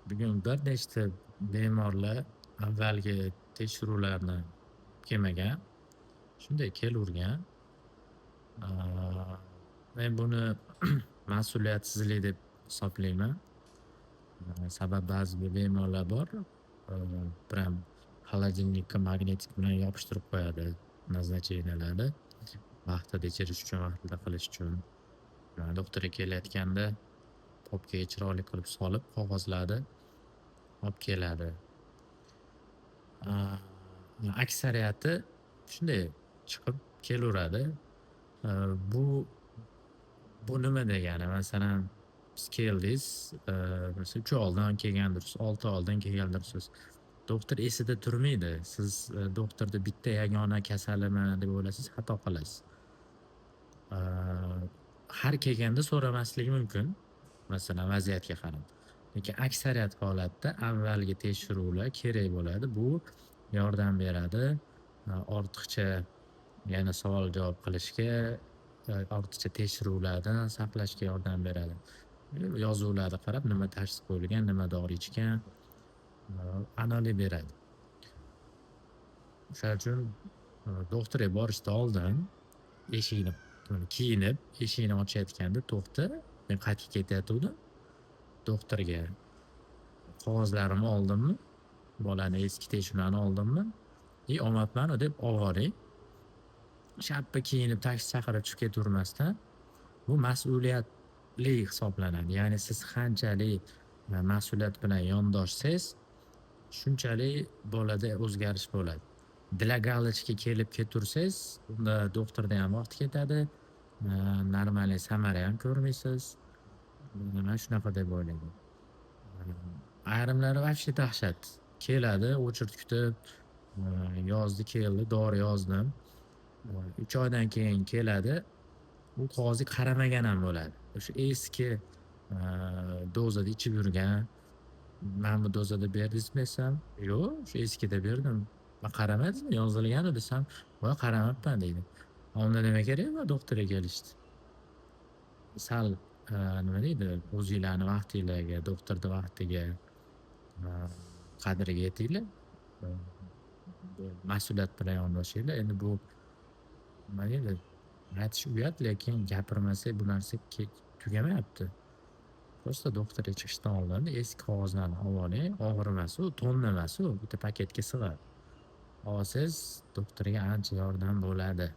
Bugun bir nechta bemorlar avvalgi tekshiruvlarni kelmagan, shunday kelavergan. Aaa, men buni mas'uliyatsizlik deb hisoblayman. Sababi ba'zi bemorlar bor, prям xolodilnikka magnetik bilan yopishtirib qo'yadi назначениyalarni vaqtida ichirish uchun, vaqtida qilish uchun. Doktorga kelayotganda popkaga chiroyli qilib solib, qog'ozlarni olib keladi. Aaa, aksariyati shunday chiqib kelaveradi. Bu nima degani? Masalan, siz keldingiz, masalan 3 oy oldin kelgandirsiz, 6 oy oldin kelgandirsiz. Doktor esida turmaydi. Siz doktorni bitta yagona kasaliman deb o'ylasangiz xato qilasiz. Har kelganda so'ramasligi mumkin, masalan vaziyatga qarab. Lekin aksariyat holatda avvalgi tekshiruvlar kerak bo'ladi. Bu yordam beradi. Ortiqcha yana savol-javob qilishga, ortiqcha tekshiruvlardan saqlashga yordam beradi. Yozuvlarni qarab, nima tashxis qo'yilgan, nima dori ichgan, analiz beradi. O'shaning uchun doktorga borishdan oldin eshikni kiyinib, eshikni ochayotganda to'xta, men qayerga ketayotgandim? Doktorga qog'ozlarimni oldimmi? Bolani eski tekshiruvlarini oldimmi? Omadmanu deb olvoring. Shappa kiyinib taksi chaqirib chiqib ketavermasdan, bu mas'uliyatli hisoblanadi. Ya'ni siz qanchalik mas'uliyat bilan yondoshsangiz, shunchalik bolada o'zgarish bo'ladi. Для галочки kelib ketaversangiz, unda doktorda ham vaqt ketadi, normalniy samara ham ko'rmaysiz. Men shunaqa deb o'ylayman. Ayrimlari вообще dahshat. Keladi, очередь kutib, yozdi, keldi, dori yozdim. 3 oydan keyin keladi, u qog'ozga qaramagan ham bo'ladi. O'sha eski dozada ichib yurgan. "Men bu dozada berdingizmi?" desam, "Yo'q, shu eskida berdim." "Men qaramadingizmi? Yozilgan-ku" desam, "Voy, qaramabman" deydi. Unda nima kerak bor doktorga kelishdi? Sal nima deydi, o'zinglarni vaqtinglarga, doktorni vaqtiga, qadriga yetinglar. Mas'uliyat bilan yondoshinglar. Endi bu nima deydi, aytish uyat, lekin gapirmasak bu narsa tugamayapti. Просто doktorga chiqishdan oldin eski qog'ozlarni olvoling. Og'ir emas u, tonna emas u, bitta paketga sig'adi. Olsangiz doktorga ancha yordam bo'ladi.